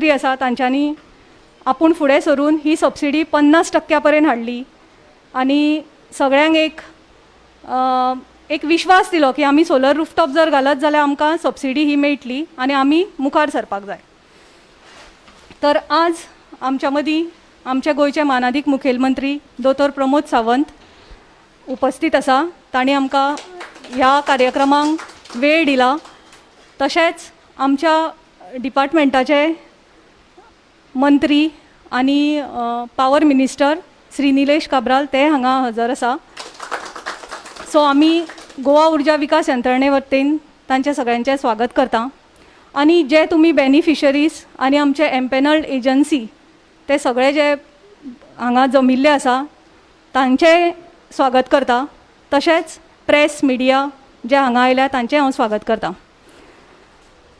मंत्री आसा तांच्यांनी आपूण फुडें सरून ही सबसिडी 50% पर्यंत हाडली आनी सगळ्यांक एक विश्वास दिलो की आमी सोलर रूफटॉप जर घालत जाल्यार आमकां सबसिडी ही मेळटली आनी आमी मुखार सरपाक जाय. तर आज आमच्या मदीं आमचे गोंयचे मानाधीक मुखेलमंत्री दोतोर प्रमोद सावंत उपस्थित आसा. तांणी आमकां ह्या कार्यक्रमांक वेळ दिला. तशेंच आमच्या डिपार्टमेंटाचे मंत्री आनी पावर मिनिस्टर श्री निलेश काब्राल ते हांगा हजर आसा. सो आमी गोवा उर्जा विकास यंत्रणे वतीन तांचे सगळ्यांचे स्वागत करता. आनी जे तुमी बेनिफिशरीज आनी आमचे एम्पॅनल्ड एजन्सी ते सगळे जे हांगा जमिल्ले आसा तांचे स्वागत करता. तशेंच प्रेस मिडिया जे हांगा आयल्या तांचें हांव स्वागत करता.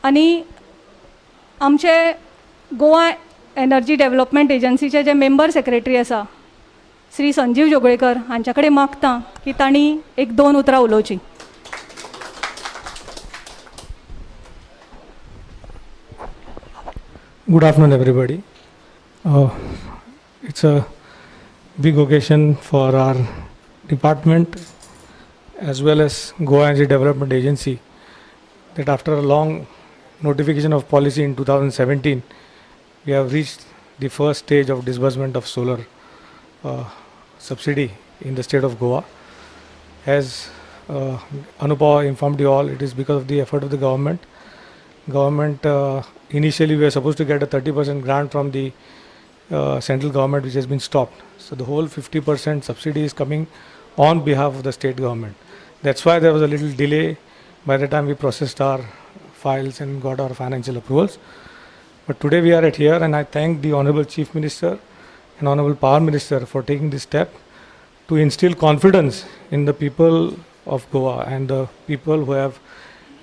आनी आमचे गोवा एनर्जी डेव्हलपमेंट एजन्सीचे जे मेंबर सेक्रेटरी आसा श्री संजीव जोगळेकर हांच्या कडेन मागता की तांणी 1-2 उतरां उलोवची. Good afternoon, everybody. It's a big occasion for our department as well as Goa Energy Development Agency that after a long notification of policy in 2017, we have reached the first stage of disbursement of solar subsidy in the state of Goa. As Anupa informed you all, it is because of the effort of the government. Initially we were supposed to get a 30% grant from the central government, which has been stopped. So the whole 50% subsidy is coming on behalf of the state government. That's why there was a little delay by the time we processed our files and got our financial approvals. But today we are at here, and I thank the Honorable Chief Minister and Honorable Power Minister for taking this step to instill confidence in the people of Goa and the people who have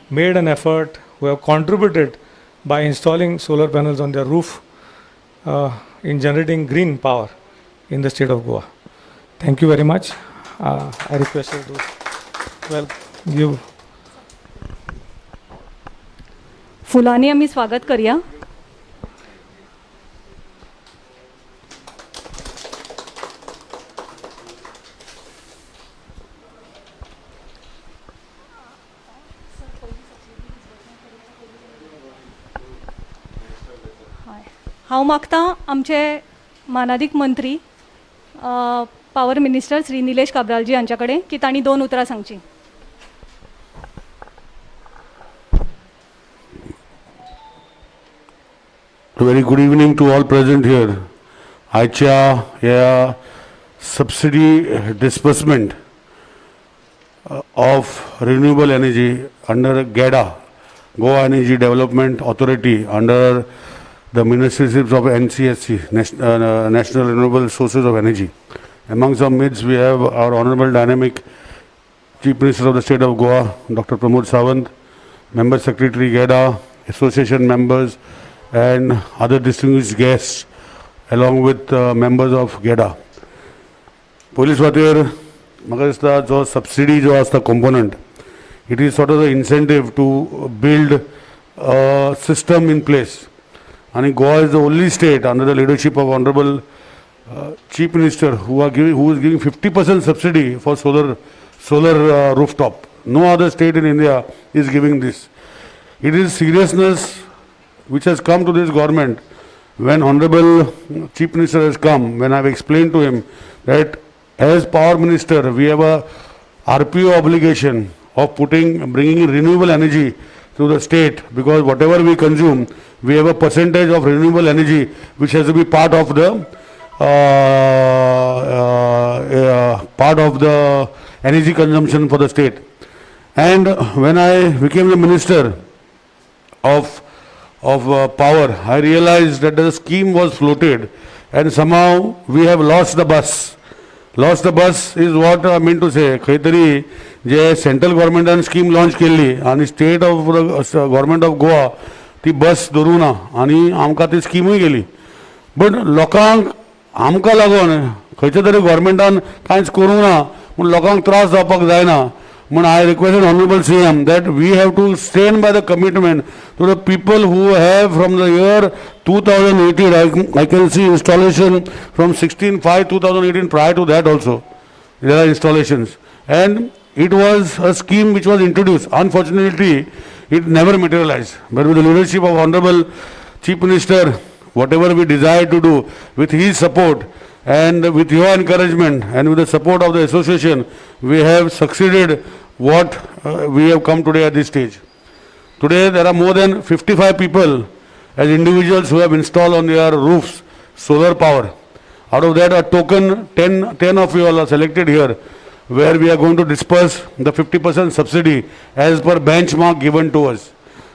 made an effort, who have contributed by installing solar panels on their roof in generating green power in the state of Goa. Thank you very much. I request you to give. फुलांनी आमी स्वागत करूया. हांव मागता आमचे मानाधीक मंत्री power minister Shri Nilesh काब्रालजी हांच्या कडेन की तांणी 2 उतरां सांगची. Very good evening to all present here. आजच्या ह्या subsidy disbursement of renewable energy under GEDA, Goa Energy Development Authority, under the ministries of NCSC, National Renewable Sources of Energy. Amongst our midst, we have our Honorable Dynamic Chief Minister of the State of Goa, Dr. Pramod Sawant, Member Secretary GEDA, Association members, and other distinguished guests, along with members of GEDA. Police Watir, Magasta, jo subsidy jo asta component, it is sort of the incentive to build a system in place. And Goa is the only state under the leadership of Honorable Chief Minister who is giving 50% subsidy for solar rooftop. No other state in India is giving this. It is seriousness which has come to this government when Honorable Chief Minister has come, when I have explained to him that as Power Minister we have a RPO obligation of bringing in renewable energy to the state, because whatever we consume, we have a percentage of renewable energy which has to be part of the energy consumption for the state. And when I became the Minister of Power, I realized that the scheme was floated and somehow we have lost the bus. Lost the bus is what I mean to say. खैतरी जे central गव्हर्मेंटान scheme launch केल्ली आनी state of government of Goa ती बस धरूं ना आनी आमकां ती स्किमूय गेली. बट लोकांक आमकां लागून खंयच्या तरी गव्हर्मेंटान कांयच करूं ना म्हूण लोकांक त्रास जावपाक जायना But I requested Honorable CM that we have to stand by the commitment to the people who have from the year 2018, I can see installation from 16/5/2018, prior to that also, there are installations. And it was a scheme which was introduced. Unfortunately, it never materialized. But with the leadership of Honorable Chief Minister, whatever we desire to do, with his support and with your encouragement and with the support of the association, we have succeeded what we have come today at this stage. Today there are more than 55 people as individuals who have installed on their roofs solar power. Out of that, a token 10 of you all are selected here, where we are going to disperse the 50% subsidy as per benchmark given to us.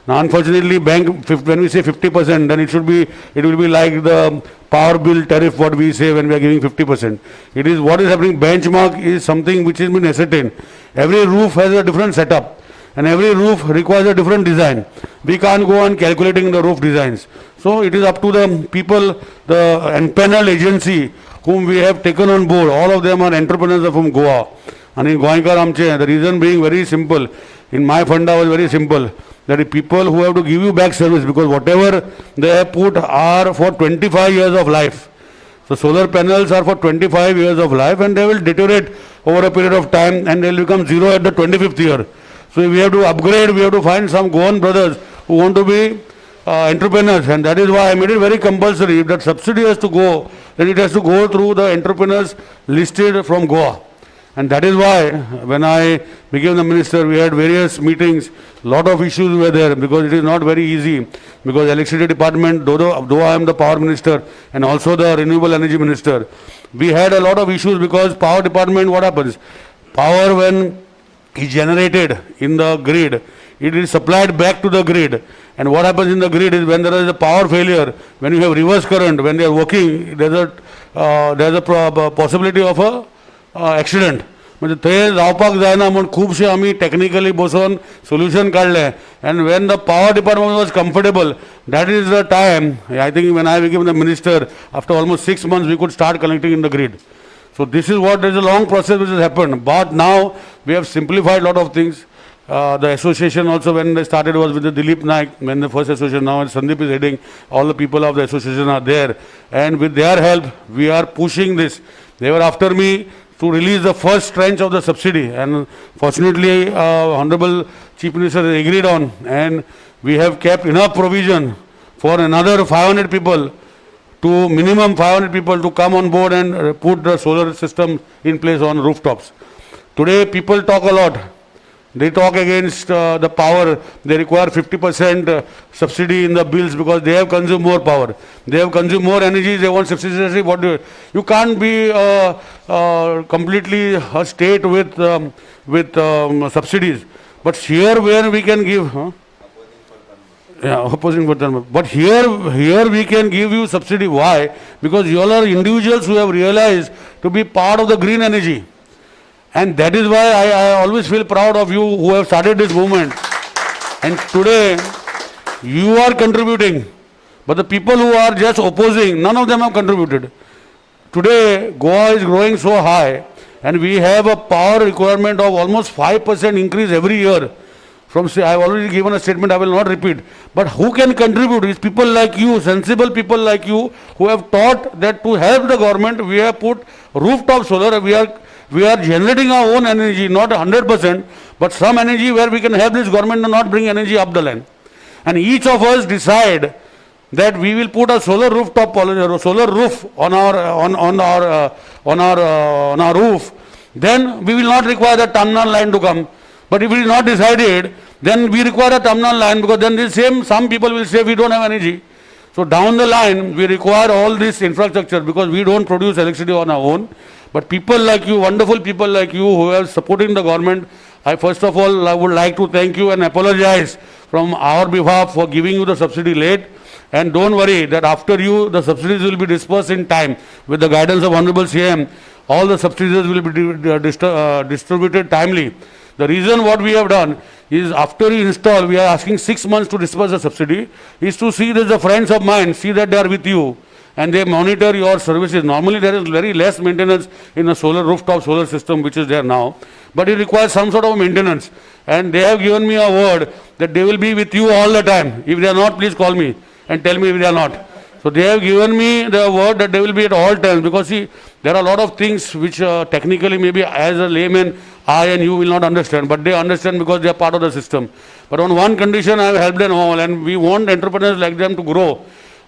Now, unfortunately, when we say 50%, then it will be like the power bill tariff what we say when we are giving 50%. It is what is happening. Benchmark is something which has been ascertained. Every roof has a different setup, and every roof requires a different design. We can't go on calculating the roof designs. So it is up to the people, the empaneled agency whom we have taken on board. All of them are entrepreneurs from Goa. And in Goenka Ramche, the reason being very simple. In my funda was very simple. That the people who have to give you back service, because whatever they have put are for 25 years of life. So solar panels are for 25 years of life, and they will deteriorate over a period of time, and they will become zero at the 25th year. So we have to upgrade, we have to find some Goan brothers who want to be entrepreneurs, and that is why I made it very compulsory. If that subsidy has to go, then it has to go through the entrepreneurs listed from Goa. And that is why when I became the minister, we had various meetings, lot of issues were there, because it is not very easy, because electricity department, though I am the power minister and also the renewable energy minister, we had a lot of issues, because power department, what happens? Power when is generated in the grid, it is supplied back to the grid. And what happens in the grid is when there is a power failure, when you have reverse current, when they are working, there is a possibility of a accident. म्हणजे ते जावपाक जायना म्हणून खूबशे आमी technically बसून solution काढलें. And when the power department was comfortable, that is the time, I think when I became the minister, after almost 6 months, we could start connecting in the grid. So this is what, there is a long process which has happened. But now we have simplified a lot of things. The association also, when they started, was with the Dilip Naik, when the first association, now Sandeep is heading, all the people of the association are there. And with their help, we are pushing this. They were after me to release the first tranche of the subsidy, and fortunately Honorable Chief Minister agreed on, and we have kept enough provision for another 500 people, to minimum 500 people to come on board and put the solar system in place on rooftops. Today people talk a lot. They talk against the power. They require 50% subsidy in the bills because they have consumed more power. They have consumed more energy. They want subsidy. You can't be completely a state with subsidies. But here where we can give, opposing for thermal. But here we can give you subsidy. Why? Because you all are individuals who have realized to be part of the green energy. And that is why I always feel proud of you who have started this movement. And today, you are contributing. But the people who are just opposing, none of them have contributed. Today, Goa is growing so high, and we have a power requirement of almost 5% increase every year. I have already given a statement, I will not repeat. But who can contribute? It's people like you, sensible people like you, who have thought that to help the government, we have put rooftop solar. We are generating our own energy, not 100%, but some energy where we can help this government to not bring energy up the line. And each of us decide that we will put a solar rooftop solar roof on our roof. Then we will not require the terminal line to come. But if it is not decided, then we require a terminal line, because then some people will say we don't have energy. So down the line, we require all this infrastructure, because we don't produce electricity on our own. But people like you, wonderful people like you who are supporting the government, I first of all I would like to thank you and apologize from our behalf for giving you the subsidy late. And don't worry that after you, the subsidies will be dispersed in time. With the guidance of Honorable CM, all the subsidies will be distributed timely. The reason what we have done is, after you install, we are asking 6 months to disperse the subsidy, is to see that the friends of mine, see that they are with you. and they monitor your services. Normally there is very less maintenance in a solar rooftop solar system which is there now, but it requires some sort of maintenance, and they have given me a word that they will be with you all the time. If they are not, please call me and tell me if they are not. So they have given me the word that they will be at all times, because see, there are a lot of things which technically maybe as a layman I and you will not understand, but they understand because they are part of the system. But on one condition I have helped them all, and we want entrepreneurs like them to grow.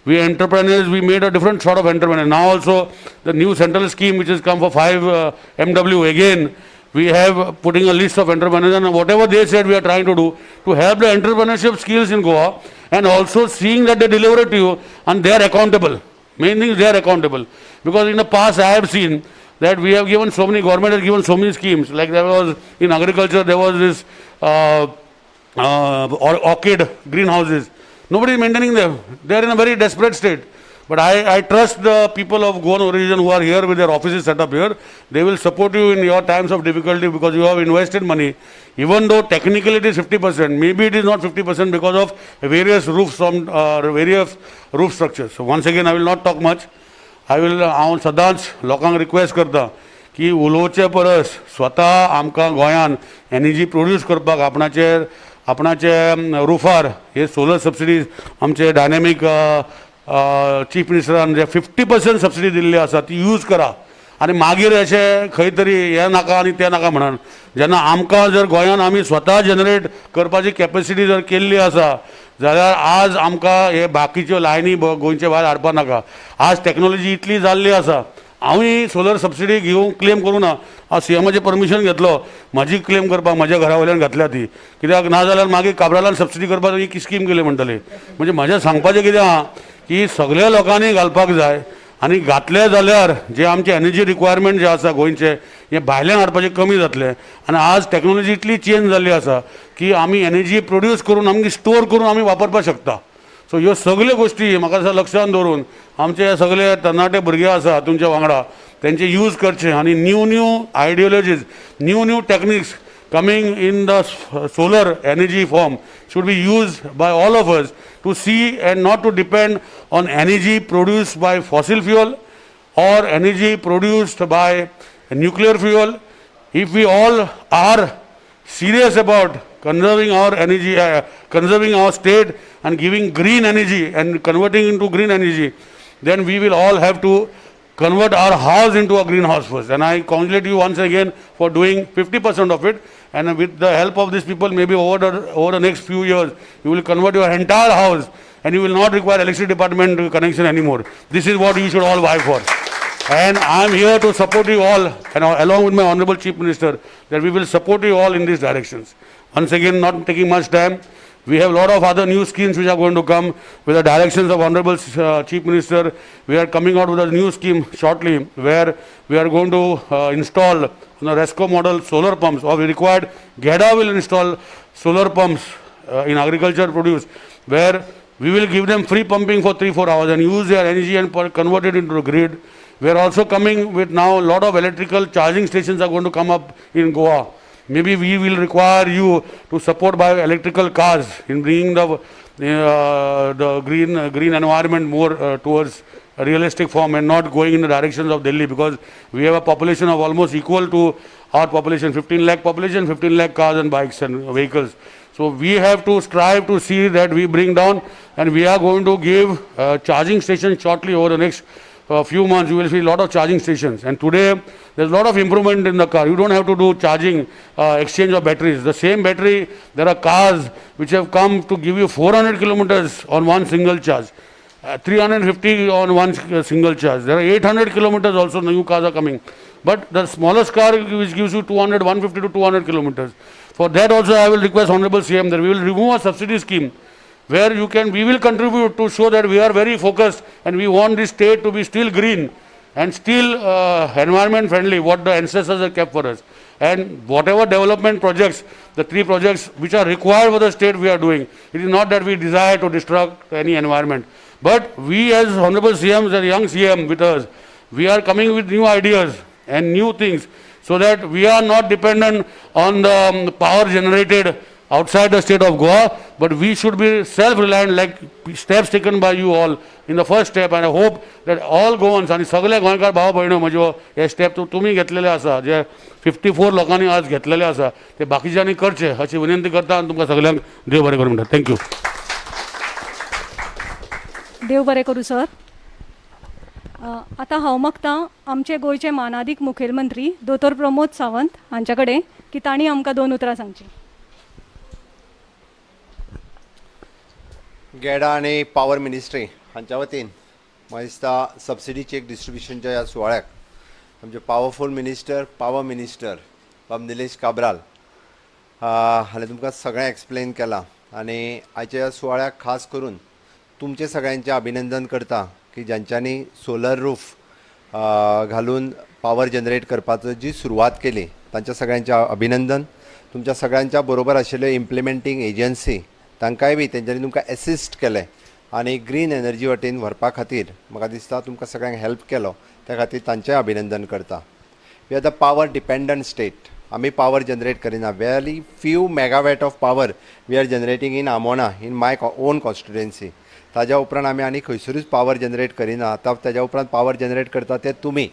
We entrepreneurs, we made a different sort of entrepreneur. Now also the new central scheme which has come for 5 MW, again we have putting a list of entrepreneurs, and whatever they said we are trying to do to help the entrepreneurship skills in Goa, and also seeing that they deliver it to you and they are accountable. Main thing is they are accountable, because in the past I have seen that we have given so many, government has given so many schemes, like there was in agriculture there was this orchid greenhouses. Nobody is maintaining them. They are in a very desperate state. But I trust the people of Goan origin who are here with their offices set up here. They will support you in your times of difficulty, because you have invested money. Even though technically it is 50%, maybe it is not 50% because of various roofs from various roof structures. So once again I will not talk much. I will हांव सदांच लोकांक request करता की उलोवचे परस स्वता आमकां गोंयान energy produce करपाक आपणाचे रुफार हे solar subsidies आमचे डायनॅमीक चीफ मिनिस्टरान जे 50% सबसिडी दिल्ली आसा ती यूज करा, आनी मागीर अशें खंय तरी हें नाका आनी तें नाका म्हणून जेन्ना आमकां जर गोंयान आमी स्वता जनरेट करपाची कॅपॅसिटी जर केल्ली आसा जाल्यार आज आमकां हे बाकीच्यो लायनी गोंयचे भायर हाडपा नाका. आज टॅक्नॉलॉजी इतली जाल्ली आसा. हांवूय सोलर सबसिडी घेवंक क्लेम करूं ना, हांव सीएमाचें परमिशन घेतलो म्हाजी क्लेम करपाक, म्हाज्या घरा वयल्यान घातल्या ती, कित्याक ना जाल्यार मागीर काब्रालान सबसिडी करपाक ही स्कीम केली म्हणटले. म्हणजे म्हाजें सांगपाचें कितें आहा की सगळ्या लोकांनी घालपाक जाय, आनी घातले जाल्यार जे आमचे एनर्जी रिक्वायरमेंट जे आसा गोंयचे हे भायल्यान हाडपाचें कमी जातलें. आनी आज टॅक्नॉलॉजी इतली चेंज जाल्ली आसा की आमी एनर्जी प्रोड्यूस करून आमगे स्टोर करून आमी वापरपाक शकता. सो ह्यो सगल्यो गोश्टी म्हाका दिसता लक्षांत दवरून आमचे सगळे तरणाटे भुरगे आसा तुमच्या वांगडा तेंचे यूज करचे, आनी new ideologies, new techniques coming in the solar energy form should be used by all of us to see and not to depend on energy produced by fossil fuel or energy produced by nuclear fuel. If we all are serious about conserving our energy, conserving our state and giving green energy and converting into green energy, then we will all have to convert our house into a greenhouse first. And I congratulate you once again for doing 50% of it. And with the help of these people, maybe over the next few years, you will convert your entire house and you will not require electricity department connection anymore. This is what you should all vie for. And I am here to support you all, and along with my Honorable Chief Minister, that we will support you all in these directions. Once again, not taking much time, we have a lot of other new schemes which are going to come with the directions of Honorable Chief Minister. We are coming out with a new scheme shortly where we are going to install the RESCO model solar pumps, or we required GEDA will install solar pumps in agriculture produce, where we will give them free pumping for 3-4 hours and use their energy and convert it into the grid. We are also coming with now a lot of electrical charging stations are going to come up in Goa. Maybe we will require you to support by electrical cars in bringing the green environment more towards a realistic form and not going in the directions of Delhi, because we have a population of almost equal to our population, 15 lakh population, 15 lakh cars and bikes and vehicles. So we have to strive to see that we bring down, and we are going to give charging stations shortly over the next few months. You will see a lot of charging stations, and today there's a lot of improvement in the car. You don't have to do charging, exchange of batteries. The same battery, there are cars which have come to give you 400 kilometers on one single charge, 350 on one single charge. There are 800 kilometers also, new cars are coming. But the smallest car which gives you 200, 150 to 200 kilometers. For that also I will request Honorable CM that we will remove a subsidy scheme where we will contribute to show that we are very focused and we want this state to be still green and still environment friendly, what the ancestors have kept for us. And whatever development projects, the 3 projects which are required for the state we are doing, it is not that we desire to destruct any environment. But we as Honorable CMs and young CM with us, we are coming with new ideas and new things so that we are not dependent on the power generated outside the state of Goa, but we should be self-reliant like steps taken by you all in the first step, and I hope that all Goans आणि सगळे गोंयकार भाव भयणो म्हजो हे step तुमी घेतलेले आसा जे 54 लोकांनी आज घेतलेले आसा ते बाकीच्यांनी करचे अशी विनंती करता आणि तुमकां सगळ्यांक देव बरें करूं म्हणटा. थँक्यू. देव बरें करूं सर. आतां हांव मागतां आमचे गोंयचे मानादीक मुखेलमंत्री दोतोर प्रमोद सावंत हांचे कडेन की तांणी आमकां 2 उतरां सांगची. गेडा आणि पॉवर मिनिस्ट्री हांच्या वतीन म्हाका दिसता सबसिडी चेक डिस्ट्रिब्युशनच्या ह्या सुवाळ्याक आमचे पावरफूल पावर मिनिस्टर बाब निलेश काब्राल हांवें तुमकां सगळें एक्सप्लेन केलां आनी आयच्या ह्या सुवाळ्याक खास करून तुमचे सगळ्यांचे अभिनंदन करता की ज्यांच्यांनी सोलर रूफ घालून पावर जनरेट करपाचो जी सुरवात केली तांच्या सगळ्यांचे अभिनंदन. तुमच्या सगळ्यांच्या बरोबर आशिल्ल्यो इम्प्लिमेंटींग एजन्सी तांकांय बी तेंच्यांनी तुमकां एसिस्ट केलें आनी ग्रीन एनर्जी वटेन व्हरपा खातीर म्हाका दिसता तुमकां सगळ्यांक हेल्प केलो त्या खातीर तांचें अभिनंदन करता. We are the power dependent state. आमी पावर जनरेट करिना. Very few megawatt of power we are generating in Amona in my own constituency. ताज्या उपरांत आमी आनी खंयसरूच पावर जनरेट करिना. आतां ताज्या उपरांत पावर जनरेट करता ते तुमी.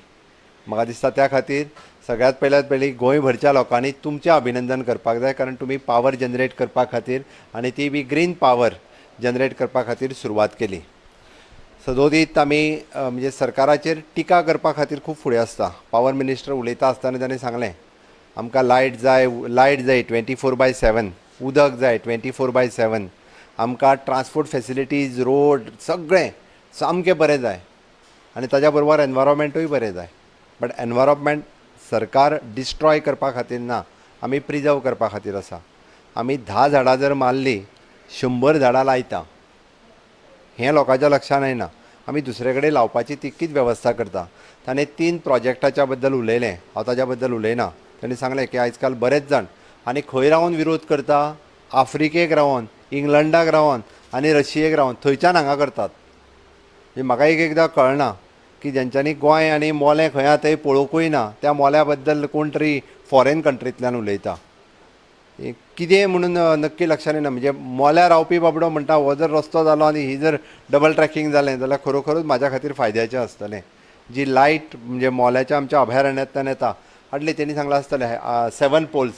म्हाका दिसता त्या खातीर सगळ्यात पयली गोंयभरच्या लोकांनी तुमचें अभिनंदन करपाक जाय कारण तुमी पावर जनरेट करपा खातीर आनी ती बी ग्रीन पावर जनरेट करपा खातीर सुरवात केली. सदोदीत आमी म्हणजे सरकाराचेर टिका करपा खातीर खूब फुडें आसता. पावर मिनिस्टर उलयता आसतना ताणें सांगलें आमकां लायट जाय 24/7, उदक जाय 24/7, आमकां ट्रान्सपोर्ट फेसिलिटीज रोड सगळें सामकें बरें जाय आनी ताज्या बरोबर एनवायरमेंटूय बरें जाय. बट एनवायरमेंट सरकार डिस्ट्रॉय करपा खातीर ना, आमी प्रिजर्व करपा खातीर आसा. आमी 10 झाडां जर मारलीं 100 झाडां लायता हें लोकांच्या लक्षांत येना. आमी दुसरे कडेन लावपाची तितकीच वेवस्था करता. ताणें 3 प्रोजेक्टाच्या बद्दल उलयलें. हांव ताज्या बद्दल उलयना. ताणें सांगलें की आयज काल बरेच जाण आनी खंय रावन विरोध करता, आफ्रिकेक रावन, इंग्लंडाक रावन आनी रशियेक रावन थंयच्यान हांगा करतात. म्हाका एकदां कळना की ज्यांच्यांनी गोंय आनी मोलें खंय आसा थंय पळोवंकूय ना त्या मोल्या बद्दल कोण तरी फॉरेन कंट्रींतल्यान उलयता. कितें म्हणून नक्की लक्षांत येना. म्हणजे मोल्यार रावपी बाबडो म्हणटा हो जर रस्तो जालो आनी ही जर डबल ट्रॅकिंग जालें जाल्यार खरोखरूच म्हाज्या खातीर फायद्याचें आसतलें. जी लायट म्हणजे मोल्याच्या आमच्या अभयारण्यांतल्यान येता हाडली तेणी सांगलां आसतलें 7 पोल्स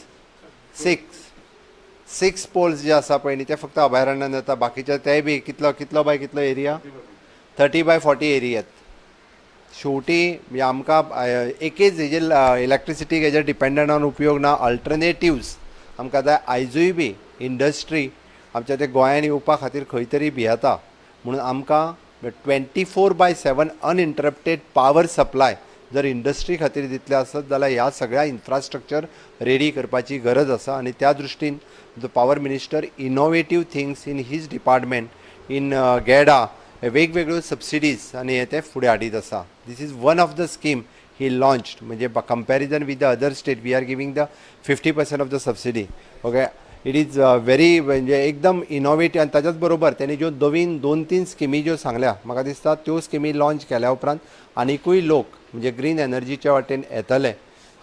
6 पोल्स जे आसा पळय न्ही ते फक्त अभयारण्यांत येता. बाकीचे तेय बी कितलो बाय कितलो एरिया 30/40 एरियात. शेवटी म्हणजे आमकां एकेच हेजेर इलेक्ट्रिसिटीक हेजेर डिपेंडंट रावन उपयोग ना. अल्टरनेटिव्स आमकां जाय. आयजूय बी इंडस्ट्री आमच्या ते गोंयांत येवपा खातीर खंय तरी भियेता म्हणून आमकां 24/7 अनइंटरप्टेड पावर सप्लाय जर इंडस्ट्री खातीर दितले आसत जाल्यार ह्या सगळ्या इन्फ्रास्ट्रक्चर रेडी करपाची गरज आसा. आनी त्या दृश्टीन the power minister innovative things in his department in GEDA वेगवेगळ्यो सबसिडीज आनी हे ते फुडें हाडीत आसा. This is one of the scheme he launched. म्हणजे comparison with the other state we are giving the 50% of the subsidy. Okay, it is very म्हणजे एकदम इनोवेटीव. आनी ताच्याच बरोबर त्यांनी ज्यो नवीन 2-3 स्किमी ज्यो सांगल्या म्हाका दिसता त्यो स्किमी लॉन्च केल्या उपरांत आनीकूय लोक म्हणजे ग्रीन एनर्जीच्या वाटेन येतले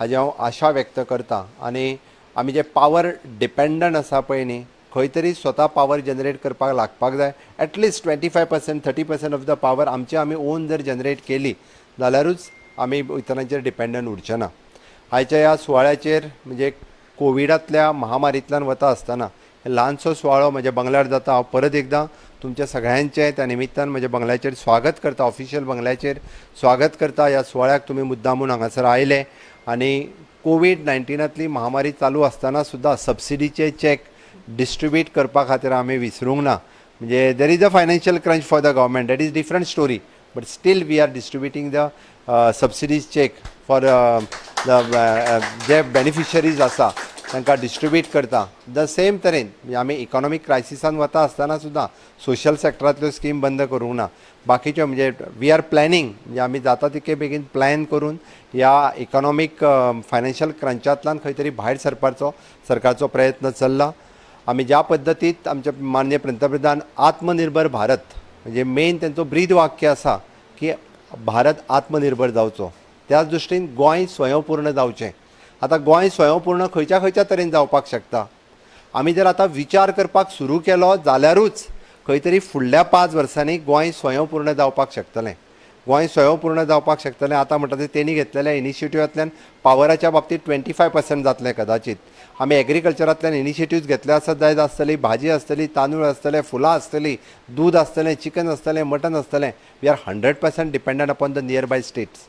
हाजी हांव आशा व्यक्त करता. आनी आमी जे पावर डिपेंडंट आसा पळय न्ही खंय तरी स्वता पावर जनरेट करपाक लागपाक जाय. एटलिस्ट 25% 30% ऑफ द पावर आमी ओन जर जनरेट केली जाल्यारूच आमी इतरांचेर डिपेंडंट उरचे ना. आयच्या ह्या सुवाळ्याचेर म्हणजे कोविडांतल्या महामारींतल्यान वता आसतना हे ल्हानसो सुवाळो म्हज्या बंगल्यार जाता. हांव परत एकदां तुमच्या सगळ्यांचें त्या निमित्तान म्हज्या बंगल्याचेर स्वागत करता. ऑफिशियल बंगल्याचेर स्वागत करता. ह्या सुवाळ्याक तुमी मुद्दामून हांगासर आयले आनी कोविड-19तली महामारी चालू आसतना सुद्दां सबसिडीचे चॅक डिस्ट्रिब्यूट करपा खातीर आमी विसरूंक ना. म्हणजे there is a financial crunch for the government, that is different story, but still we are distributing the subsidies cheque for जे बेनिफिशरीज आसा तांकां डिस्ट्रिब्यूट करता. द सेम तरेन म्हणजे आमी इकॉनॉमीक क्रायसिसान वता आसतना सुद्दां सोशल सॅक्टरांतल्यो स्कीम बंद करूंक ना. बाकीच्यो म्हणजे वी आर प्लॅनिंग म्हणजे आमी जाता तितके बेगीन प्लॅन करून ह्या इकॉनॉमीक फायनान्शियल क्रंचांतल्यान खंय तरी भायर सरपाचो सरकारचो प्रयत्न चल्ला. आमी ज्या पद्दतीत आमचे माननीय पंतप्रधान आत्मनिर्भर भारत म्हणजे मेन तेंचो ब्रीद वाक्य आसा की भारत आत्मनिर्भर जावचो. त्याच दृश्टीन गोंय स्वयंपूर्ण जावचें. आतां गोंय स्वयंपूर्ण खंयच्या तरेन जावपाक शकता. आमी जर आतां विचार करपाक सुरू केलो जाल्यारूच खंय तरी फुडल्या 5 वर्सांनी गोंय स्वयंपूर्ण जावपाक शकतलें. गोंय स्वयंपूर्ण जावपाक शकतलें. आतां म्हणटा तें तेणी घेतलेल्या इनिशिएटिव्हांतल्यान पावराच्या बाबतींत 25% जातलें कदाचित. आमी एग्रीकल्चरांतल्यान इनिशिएटिव्स घेतले आसत जायत आसतली, भाजी आसतली, तांदूळ आसतले, फुलां आसतलीं, दूद आसतलें, चिकन आसतलें, मटन आसतलें. We are 100% dependent upon the nearby states.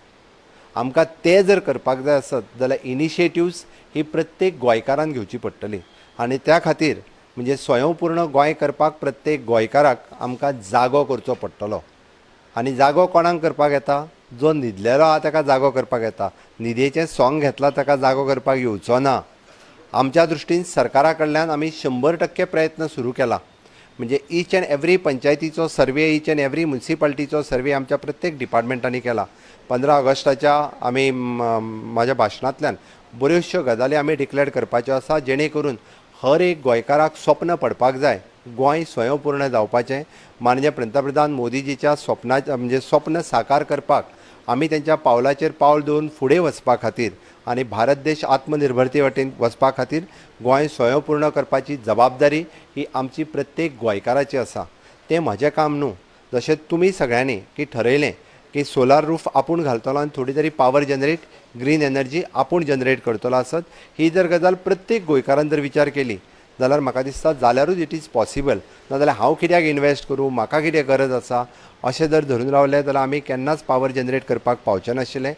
आमकां तें जर करपाक जाय आसत जाल्यार इनिशिएटिव्स ही प्रत्येक गोंयकारान घेवची पडटली. आनी त्या खातीर म्हणजे स्वयंपूर्ण गोंय करपाक प्रत्येक गोंयकाराक आमकां जागो करचो पडटलो. आनी जागो कोणाक करपाक येता? जो न्हिदलेलो आहा ताका जागो करपाक येता. न्हिदेचें सोंग घेतलां ताका जागो करपाक येवचो ना. आमच्या दृश्टीन सरकारा कडल्यान आमी 100% प्रयत्न सुरू केला. म्हणजे ईच अँड एवरी पंचायतीचो सर्वे, ईच अँड एवरी म्युनिसिपालिटीचो सर्वे आमच्या प्रत्येक डिपार्टमेंटांनी केला. 15 ऑगस्टाच्या आमी म्हाज्या भाशणांतल्यान बऱ्योचश्यो गजाली आमी डिक्लेअर करपाच्यो आसा जेणे करून हर एक गोंयकाराक स्वप्न पडपाक जाय गोंय स्वयंपूर्ण जावपाचें. माननीय पंतप्रधान मोदीजीच्या स्वप्नाचें म्हणजे स्वप्न साकार करपाक आमी तेंच्या पावलाचेर पावल दवरून फुडें वचपा खातीर आनी भारत देश आत्मनिर्भरते वटेन वचपा खातीर गोंय स्वयंपूर्ण करपाची जबाबदारी ही आमची प्रत्येक गोंयकाराची आसा. तें म्हजें काम न्हू. जशें तुमी सगळ्यांनी की ठरयलें की सोलार रूफ आपूण घालतलो आनी थोडी तरी पावर जनरेट ग्रीन एनर्जी आपूण जनरेट करतलो आसत. ही जर गजाल प्रत्येक गोंयकारान जर विचार केली जाल्यार म्हाका दिसता जाल्यारूच इट इज पॉसिबल. नाजाल्यार हांव कित्याक इन्वेस्ट करूं, म्हाका कितें गरज आसा अशें जर धरून रावलें जाल्यार आमी केन्नाच पावर जनरेट करपाक पावचे नाशिल्ले.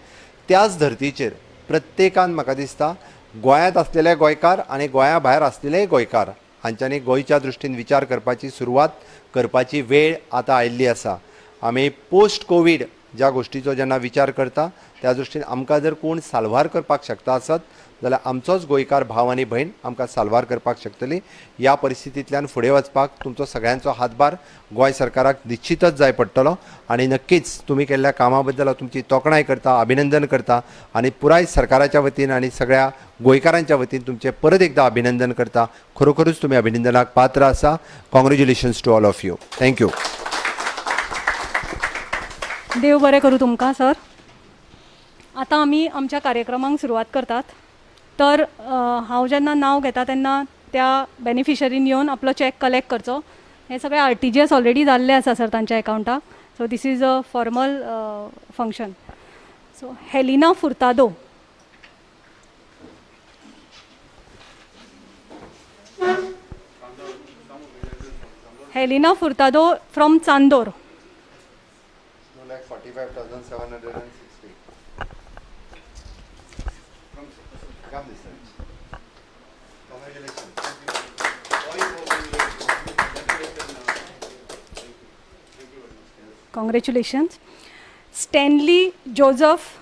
त्याच धर्तीचेर प्रत्येकान म्हाका दिसता गोंयांत आसलेले गोंयकार आनी गोंया भायर आसलेले गोंयकार हांच्यांनी गोंयच्या दृश्टीन विचार करपाची सुरवात करपाची वेळ आतां आयिल्ली आसा. आमी पोस्ट कोवीड ज्या गोश्टीचो जेन्ना विचार करता त्या दृश्टीन आमकां जर कोण साल्वार करपाक शकता आसत जाल्यार आमचोच गोंयकार भाव आनी भयण आमकां साल्वार करपाक शकतली. ह्या परिस्थितींतल्यान फुडें वचपाक तुमचो सगळ्यांचो हातभार गोंय सरकाराक निश्चितच जाय पडटलो. आनी नक्कीच तुमी केल्ल्या कामा बद्दल हांव तुमची तोखणाय करता, अभिनंदन करता आनी पुराय सरकाराच्या वतीन आनी सगळ्या गोंयकारांच्या वतीन तुमचें परत एकदा अभिनंदन करता. खरोखरूच तुमी अभिनंदनाक पात्र आसा. Congratulations to all of you. Thank you. देव बरें करूं तुमकां सर. आतां आमी आमच्या कार्यक्रमांक सुरवात करतात. तर हांव जेन्ना नांव घेता तेन्ना त्या बेनिफिशरीन येवन आपलो चॅक कलेक्ट करचो. हे सगळे RTGS ऑलरेडी जाल्ले आसा सर तांच्या एकाउंटाक. So this is a formal function. So Helena Furtado. Helena Furtado from Chandor. 2,45,760. Come this side. Congratulations. Congratulations. Stanley Joseph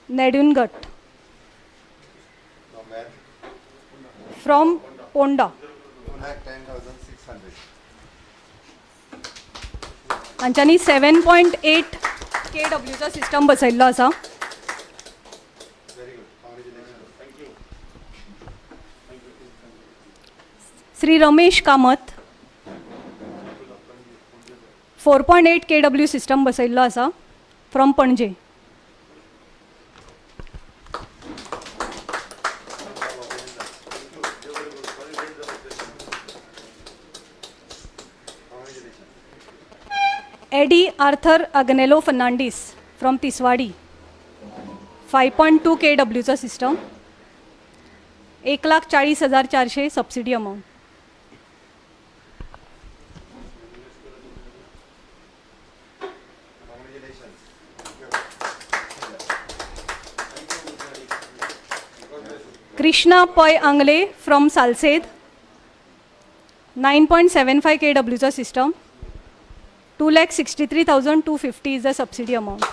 Nedungat from Ponda. 2,10,600. हांच्यांनी 7.8 kWचा सिस्टम बसयल्लो आसा. Very good. Congratulations. Thank you. Shri Ramesh Kamat 4.8 kW system बसयल्लो आसा फ्रॉम पणजे. एडी आर्थर अग्नेलो फर्नांडीस फ्रॉम तिसवाडी 5.2 kWचा system. 1,40,400 subsidy amount. Krishna Poy Angle from Salcete 9.75 kWचा system. 2,63,250 is the subsidy amount.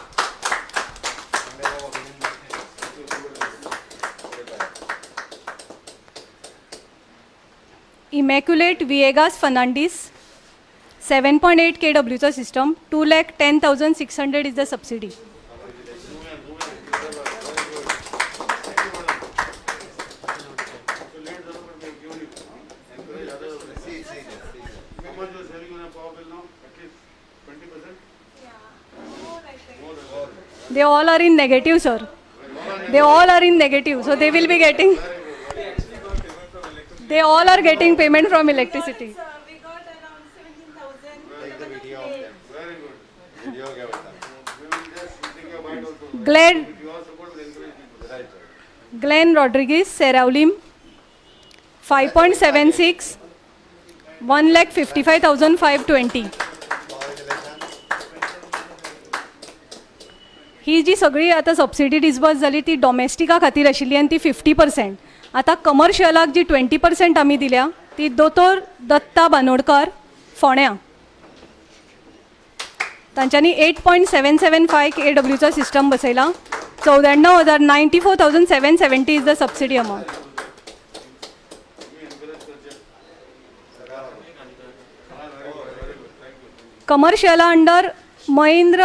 Immaculate Viegas Fernandez 7.8 kWचा system. 2,10,600 is the subsidy. They all are in negative, sir. They all are in negative, so they will be getting. They all are getting payment from electricity. We got around 17,000. Take the video of them. Very good. Video घ्या होता. Glenn Rodriguez, Seraulim, 5.76, 1,55,520. ही जी सगळी आता subsidy disburse जाली ती डॉमेस्टिका खातीर आशिल्ली आनी ती 50%. आता कमर्शियलाक जी 20% आमी दिल्या ती दोतोर दत्ता बानोडकर फोण्या. तांच्यांनी 8.775 KWचा सिस्टम बसयला. 94,770 इज द सबसिडी अमाउंट. कमर्शियला under Mahendra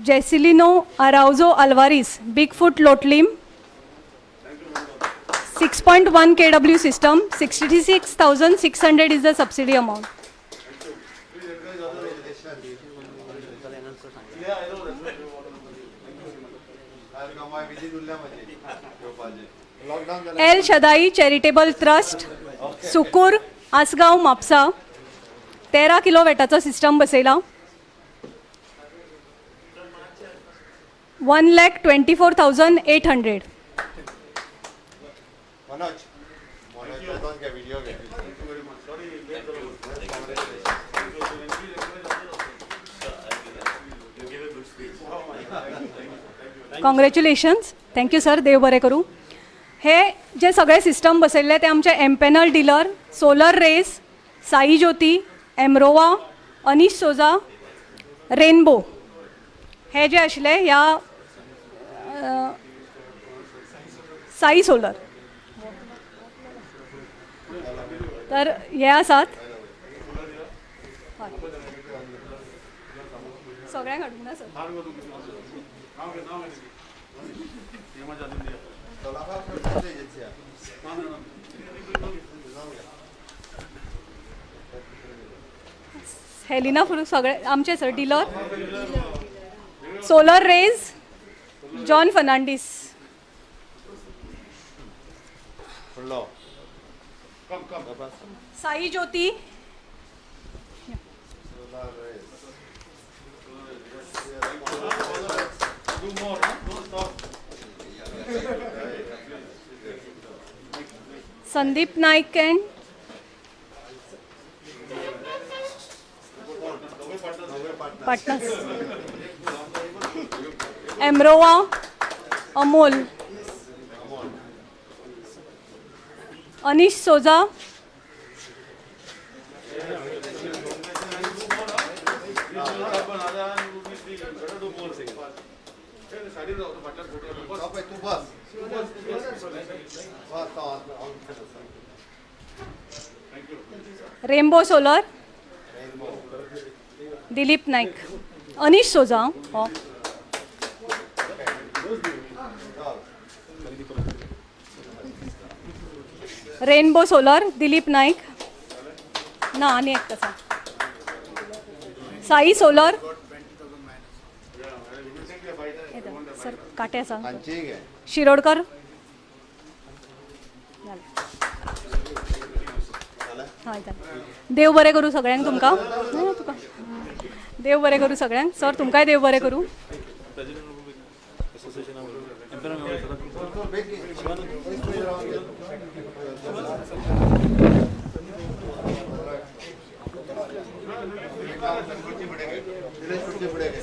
Jesilino Araujo Alvares Bigfoot Loutolim 6.1 KW system, 66,600 is the subsidy amount. El Shaddai charitable trust Sukur Assagao Mapusa 13 किलोवॅटाचो सिस्टम बसयला. 1,24,800. मनोज दोन घ्या व्हिडिओ घ्या. कॉंग्रॅच्युलेशन्स. Thank you sir. देव बरें करूं. हे जे सगळे सिस्टम बसयल्ले ते आमचे empanel dealer solar race, Sai ज्योती, एमरोवा, अनीश सोजा, रेनबो हे जे आशिल्ले ह्या साई सोलर. तर हे आसात. सगळ्यांक हाडूंक ना सर. हेलिना फुरू सगळे आमचे sir dealer. Solar rays John Fernandes. फुडलो साई ज्योती. Sandeep Naik and partners. एमरोवा अमोल. अनीश सोजा. तू बस. Rainbow solar Dilip Naik. अनीश सोजा. हो रेनबो सोलर दिलीप नाईक. ना आनी एक कसा. साई सोलर सर काटे आसा. हांची घे. शिरोडकर. हय देव बरें करूं सगळ्यांक तुमकां. तुका देव बरें करूं सगळ्यांक. सर तुमकांय देव बरें करूं. पुढे घे.